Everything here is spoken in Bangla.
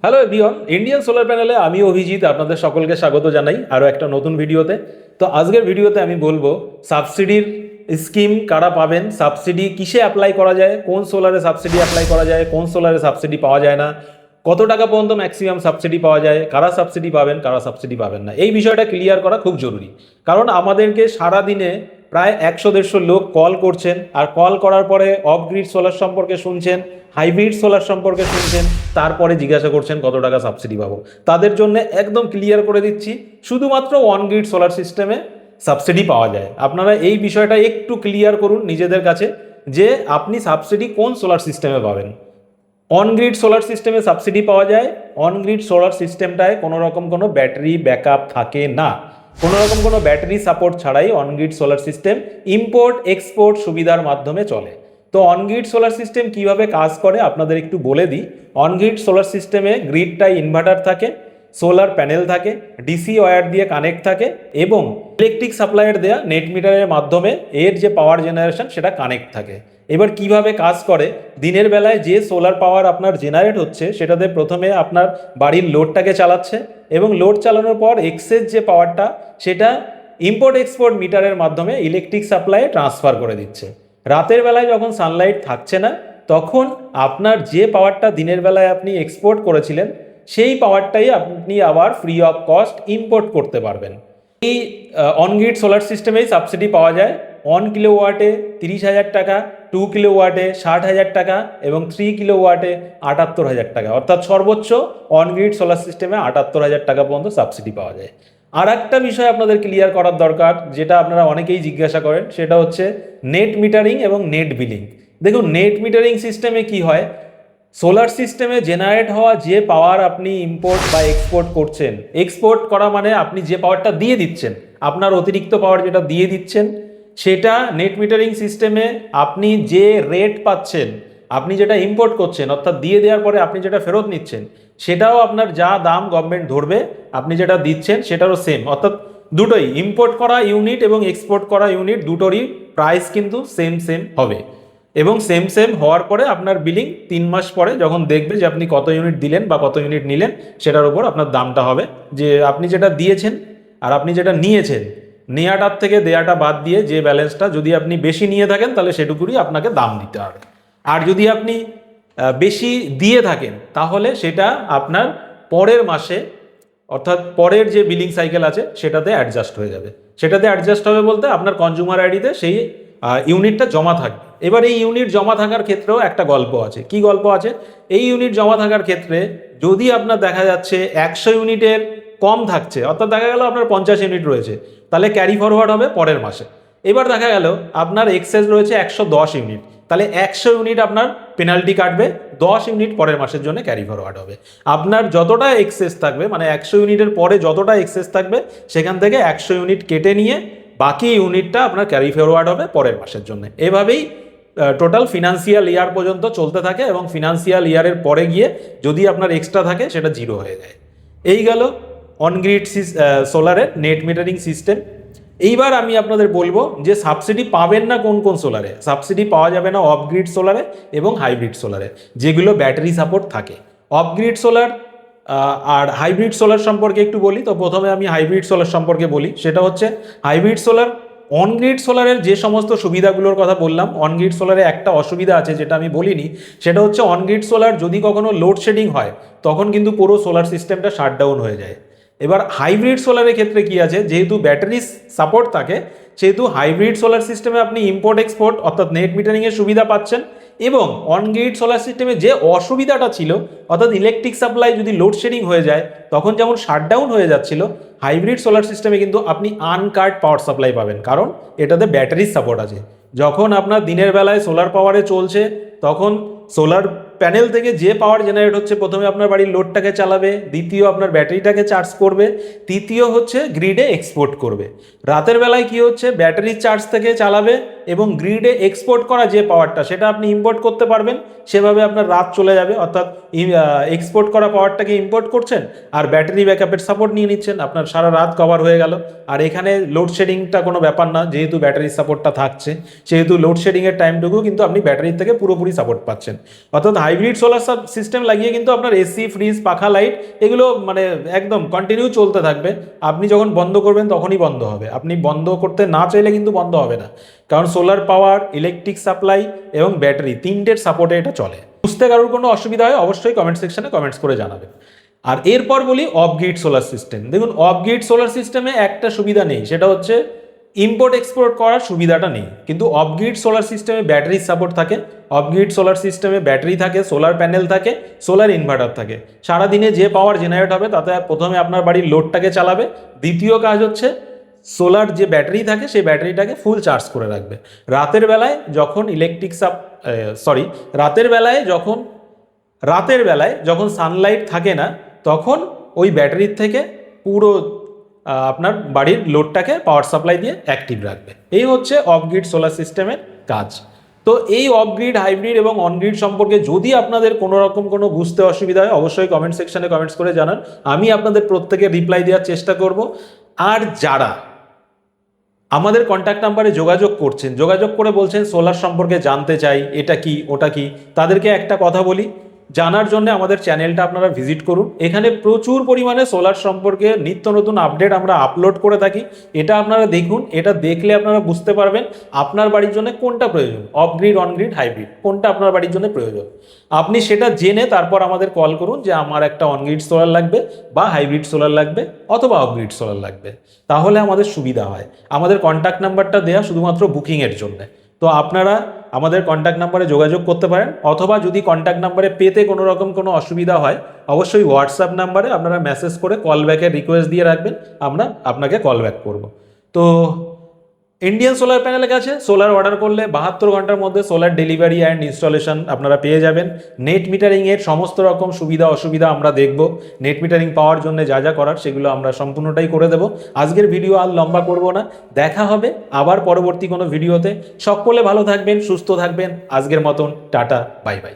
হ্যালো এভরিওয়ান, ইন্ডিয়ান সোলার প্যানেলে আমি অভিজিৎ আপনাদের সকলকে স্বাগত জানাই আরও একটা নতুন ভিডিওতে। তো আজকের ভিডিওতে আমি বলবো সাবসিডির স্কিম কারা পাবেন, সাবসিডি কিসে অ্যাপ্লাই করা যায়, কোন সোলারে সাবসিডি অ্যাপ্লাই করা যায়, কোন সোলারে সাবসিডি পাওয়া যায় না, কত টাকা পর্যন্ত ম্যাক্সিমাম সাবসিডি পাওয়া যায়, কারা সাবসিডি পাবেন কারা সাবসিডি পাবেন না, এই বিষয়টা ক্লিয়ার করা খুব জরুরি। কারণ আমাদেরকে সারাদিনে প্রায় 100-150 লোক কল করছেন, আর কল করার পরে অফ গ্রিড সোলার সম্পর্কে শুনছেন, হাইব্রিড সোলার সম্পর্কে শুনছেন, তারপরে জিজ্ঞাসা করছেন কত টাকা সাবসিডি পাবো। তাদের জন্য একদম ক্লিয়ার করে দিচ্ছি, শুধুমাত্র অন গ্রিড সোলার সিস্টেমে সাবসিডি পাওয়া যায়। আপনারা এই বিষয়টা একটু ক্লিয়ার করুন নিজেদের কাছে যে আপনি সাবসিডি কোন সোলার সিস্টেমে পাবেন। অন গ্রিড সোলার সিস্টেমে সাবসিডি পাওয়া যায়। অন গ্রিড সোলার সিস্টেমটায় কোনো রকম কোনো ব্যাটারি ব্যাকআপ থাকে না, কোনো রকম কোনো ব্যাটারি সাপোর্ট ছাড়াই on grid solar system import export সুবিধার মাধ্যমে চলে। তো অন গ্রিড সোলার সিস্টেম কিভাবে কাজ করে আপনাদের একটু বলে দিই। অন গ্রিড সোলার সিস্টেমে গ্রিডটাই ইনভার্টার থাকে, সোলার প্যানেল থাকে, ডিসি ওয়্যার দিয়ে কানেক্ট থাকে এবং ইলেকট্রিক সাপ্লাইয়ের দেয়া নেট মিটারের মাধ্যমে এর যে পাওয়ার জেনারেশন সেটা কানেক্ট থাকে। এবার কিভাবে কাজ করে, দিনের বেলায় যে সোলার পাওয়ার আপনার জেনারেট হচ্ছে সেটাতে প্রথমে আপনার বাড়ির লোডটাকে চালাচ্ছে এবং লোড চালানোর পর এক্সেস যে পাওয়ারটা সেটা ইম্পোর্ট এক্সপোর্ট মিটারের মাধ্যমে ইলেকট্রিক সাপ্লাইয়ে ট্রান্সফার করে দিচ্ছে। রাতের বেলায় যখন সানলাইট থাকছে না তখন আপনার যে পাওয়ারটা দিনের বেলায় আপনি এক্সপোর্ট করেছিলেন সেই পাওয়ারটাই আপনি আবার ফ্রি অফ কস্ট ইম্পোর্ট করতে পারবেন। এই অনগ্রিড সোলার সিস্টেমেই সাবসিডি পাওয়া যায়। 1 কিলোওয়াটে 30,000 টাকা, 2 কিলোওয়াটে 60,000 টাকা এবং 3 কিলোওয়াটে 78,000 টাকা, অর্থাৎ সর্বোচ্চ অনগ্রিড সোলার সিস্টেমে 78,000 টাকা পর্যন্ত সাবসিডি পাওয়া যায়। আর একটা বিষয় আপনাদের ক্লিয়ার করার দরকার, যেটা আপনারা অনেকেই জিজ্ঞাসা করেন, সেটা হচ্ছে নেট মিটারিং এবং নেট বিলিং। দেখুন, নেট মিটারিং সিস্টেমে কি হয়, সোলার সিস্টেমে জেনারেট হওয়া যে পাওয়ার আপনি ইম্পোর্ট বা এক্সপোর্ট করছেন, এক্সপোর্ট করা মানে আপনি যে পাওয়ারটা দিয়ে দিচ্ছেন, আপনার অতিরিক্ত পাওয়ার যেটা দিয়ে দিচ্ছেন, সেটা নেট মিটারিং সিস্টেমে আপনি যে রেট পাচ্ছেন, আপনি যেটা ইম্পোর্ট করছেন অর্থাৎ দিয়ে দেওয়ার পরে আপনি যেটা ফেরত নিচ্ছেন, সেটাও আপনার যা দাম গভর্নমেন্ট ধরবে আপনি যেটা দিচ্ছেন সেটারও সেম। অর্থাৎ দুটোই, ইম্পোর্ট করা ইউনিট এবং এক্সপোর্ট করা ইউনিট দুটোরই প্রাইস কিন্তু সেম সেম হবে এবং সেম সেম হওয়ার পরে আপনার বিলিং 3 মাস পরে যখন দেখবে যে আপনি কত ইউনিট দিলেন বা কত ইউনিট নিলেন, সেটার উপর আপনার দামটা হবে। যে আপনি যেটা দিয়েছেন আর আপনি যেটা নিয়েছেন, নেওয়াটার থেকে দেয়াটা বাদ দিয়ে যে ব্যালেন্সটা, যদি আপনি বেশি নিয়ে থাকেন তাহলে সেটুকুরই আপনাকে দাম দিতে হবে, আর যদি আপনি বেশি দিয়ে থাকেন তাহলে সেটা আপনার পরের মাসে অর্থাৎ পরের যে বিলিং সাইকেল আছে সেটাতে অ্যাডজাস্ট হয়ে যাবে। সেটাতে অ্যাডজাস্ট হবে বলতে আপনার কনজিউমার আইডিতে সেই ইউনিটটা জমা থাকবে। এবার এই ইউনিট জমা থাকার ক্ষেত্রেও একটা গল্প আছে। কি গল্প আছে? এই ইউনিট জমা থাকার ক্ষেত্রে যদি আপনার দেখা যাচ্ছে 100 ইউনিটের কম থাকছে, অর্থাৎ দেখা গেল আপনার 50 ইউনিট রয়েছে, তাহলে ক্যারি ফরওয়ার্ড হবে পরের মাসে। এবার দেখা গেল আপনার এক্সেস রয়েছে 110 ইউনিট, তাহলে 100 ইউনিট আপনার পেনাল্টি কাটবে, 10 ইউনিট পরের মাসের জন্য ক্যারি ফরওয়ার্ড হবে। আপনার যতটা এক্সেস থাকবে, মানে 100 ইউনিটের পরে যতটা এক্সেস থাকবে সেখান থেকে 100 ইউনিট কেটে নিয়ে বাকি ইউনিটটা আপনার ক্যারি ফরওয়ার্ড হবে পরের মাসের জন্য। এভাবেই টোটাল ফিনান্সিয়াল ইয়ার পর্যন্ত চলতে থাকে এবং ফিনান্সিয়াল ইয়ারের পরে গিয়ে যদি আপনার এক্সট্রা থাকে সেটা জিরো হয়ে যায়। এই গেল অনগ্রিড সোলারের নেট মিটারিং সিস্টেম। এইবার আমি আপনাদের বলবো যে সাবসিডি পাবেন না কোন কোন সোলারে। সাবসিডি পাওয়া যাবে না অফ গ্রিড সোলারে এবং হাইব্রিড সোলারে, যেগুলো ব্যাটারি সাপোর্ট থাকে। Of grid solar R hybrid solar সম্পর্কে একটু বলি। তো প্রথমে আমি হাইব্রিড সোলার সম্পর্কে বলি। সেটা হচ্ছে হাইব্রিড সোলার অনগ্রিড সোলারের যে সমস্ত সুবিধাগুলোর কথা বললাম, অনগ্রিড সোলারে একটা অসুবিধা আছে যেটা আমি বলিনি, সেটা হচ্ছে অনগ্রিড সোলার যদি কখনো লোডশেডিং হয় তখন কিন্তু পুরো সোলার সিস্টেমটা শাটডাউন হয়ে যায়। এবার হাইব্রিড সোলারের ক্ষেত্রে কি আছে, যেহেতু ব্যাটারি সাপোর্ট থাকে সেহেতু হাইব্রিড সোলার সিস্টেমে আপনি ইম্পোর্ট এক্সপোর্ট অর্থাৎ নেট মিটারিংয়ের সুবিধা পাচ্ছেন এবং অনগ্রিড সোলার সিস্টেমে যে অসুবিধাটা ছিল অর্থাৎ ইলেকট্রিক সাপ্লাই যদি লোডশেডিং হয়ে যায় তখন যেমন শাটডাউন হয়ে যাচ্ছিল, হাইব্রিড সোলার সিস্টেমে কিন্তু আপনি আনকাট পাওয়ার সাপ্লাই পাবেন, কারণ এটাতে ব্যাটারির সাপোর্ট আছে। যখন আপনার দিনের বেলায় সোলার পাওয়ারে চলছে তখন সোলার প্যানেল থেকে যে পাওয়ার জেনারেট হচ্ছে প্রথমে আপনার বাড়ির লোডটাকে চালাবে, দ্বিতীয় আপনার ব্যাটারিটাকে চার্জ করবে, তৃতীয় হচ্ছে গ্রিডে এক্সপোর্ট করবে। রাতের বেলায় কি হচ্ছে, ব্যাটারি চার্জ থেকে চালাবে এবং গ্রিডে এক্সপোর্ট করা যে পাওয়ারটা সেটা আপনি ইম্পোর্ট করতে পারবেন। সেভাবে আপনার রাত চলে যাবে, অর্থাৎ এক্সপোর্ট করা পাওয়ারটাকে ইম্পোর্ট করছেন আর ব্যাটারি ব্যাকআপের সাপোর্ট নিয়ে নিচ্ছেন, আপনার সারা রাত কভার হয়ে গেল। আর এখানে লোডশেডিংটা কোনো ব্যাপার না, যেহেতু ব্যাটারির সাপোর্টটা থাকছে সেহেতু লোডশেডিংয়ের টাইমটুকু কিন্তু আপনি ব্যাটারির থেকে পুরোপুরি সাপোর্ট পাচ্ছেন। অর্থাৎ হাইব্রিড সোলার সিস্টেম লাগিয়ে কিন্তু আপনার এসি, ফ্রিজ, পাখা, লাইট এগুলো মানে একদম কন্টিনিউ চলতে থাকবে। আপনি যখন বন্ধ করবেন তখনই বন্ধ হবে, আপনি বন্ধ করতে না চাইলে কিন্তু বন্ধ হবে না, কারণ সোলার পাওয়ার, ইলেকট্রিক সাপ্লাই এবং ব্যাটারি তিনটের সাপোর্টে এটা চলে। বুঝতে কারোর কোনো অসুবিধা হয় অবশ্যই কমেন্ট সেকশনে কমেন্টস করে জানাবেন। আর এরপর বলি অফ গ্রিড সোলার সিস্টেম। দেখুন, অফ গ্রিড সোলার সিস্টেমে একটা সুবিধা নেই, সেটা হচ্ছে ইম্পোর্ট এক্সপোর্ট করার সুবিধাটা নেই। কিন্তু অফ গ্রিড সোলার সিস্টেমে ব্যাটারির সাপোর্ট থাকে, অফ গ্রিড সোলার সিস্টেমে ব্যাটারি থাকে, সোলার প্যানেল থাকে, সোলার ইনভার্টার থাকে। সারাদিনে যে পাওয়ার জেনারেট হবে তাতে প্রথমে আপনার বাড়ির লোডটাকে চালাবে, দ্বিতীয় কাজ হচ্ছে সোলার যে ব্যাটারি থাকে সেই ব্যাটারিটাকে ফুল চার্জ করে রাখবে। রাতের বেলায় যখন রাতের বেলায় যখন সানলাইট থাকে না, তখন ওই ব্যাটারির থেকে পুরো আপনার বাড়ির লোডটাকে পাওয়ার সাপ্লাই দিয়ে অ্যাক্টিভ রাখবে। এই হচ্ছে অফ গ্রিড সোলার সিস্টেমের কাজ। তো এই অফ গ্রিড, হাইব্রিড এবং অন গ্রিড সম্পর্কে যদি আপনাদের কোনো রকম কোনো বুঝতে অসুবিধা হয় অবশ্যই কমেন্ট সেকশনে কমেন্টস করে জানান, আমি আপনাদের প্রত্যেকের রিপ্লাই দেওয়ার চেষ্টা করব। আর যারা আমাদের কন্ট্যাক্ট নাম্বারে যোগাযোগ করছেন, যোগাযোগ করে বলছেন সোলার সম্পর্কে জানতে চাই, এটা কি ওটা কি, তাদেরকে একটা কথা বলি, জানার জন্য আমাদের চ্যানেলটা আপনারা ভিজিট করুন। এখানে প্রচুর পরিমাণে সোলার সম্পর্কে নিত্য নতুন আপডেট আমরা আপলোড করে থাকি, এটা আপনারা দেখুন। এটা দেখলে আপনারা বুঝতে পারবেন আপনার বাড়ির জন্য কোনটা প্রয়োজন, of grid, on grid, hybrid কোনটা আপনার বাড়ির জন্য প্রয়োজন। আপনি সেটা জেনে তারপর আমাদের কল করুন যে আমার একটা অন গ্রিড সোলার লাগবে বা হাইব্রিড সোলার লাগবে অথবা অফ গ্রিড সোলার লাগবে, তাহলে আমাদের সুবিধা হয়। আমাদের কন্ট্যাক্ট নাম্বারটা দেওয়া শুধুমাত্র বুকিংয়ের জন্য। তো আপনারা আমাদের কন্ট্যাক্ট নাম্বারে যোগাযোগ করতে পারেন, অথবা যদি কন্ট্যাক্ট নাম্বারে পেতে কোনো রকম কোনো অসুবিধা হয় অবশ্যই হোয়াটসঅ্যাপ নাম্বারে আপনারা মেসেজ করে কল ব্যাকের রিকোয়েস্ট দিয়ে রাখবেন, আমরা আপনাকে কল ব্যাক করব। তো ইন্ডিয়ান সোলার প্যানেলের কাছে সোলার অর্ডার করলে 72 ঘন্টার মধ্যে সোলার ডেলিভারি অ্যান্ড ইনস্টলেশন আপনারা পেয়ে যাবেন। নেট মিটারিংয়ের সমস্ত রকম সুবিধা অসুবিধা আমরা দেখব, নেট মিটারিং পাওয়ার জন্য যা যা করার সেগুলো আমরা সম্পূর্ণটাই করে দেব। আজকের ভিডিও আর লম্বা করব না, দেখা হবে আবার পরবর্তী কোনো ভিডিওতে। সকলে ভালো থাকবেন, সুস্থ থাকবেন। আজকের মতন টাটা, বাই বাই।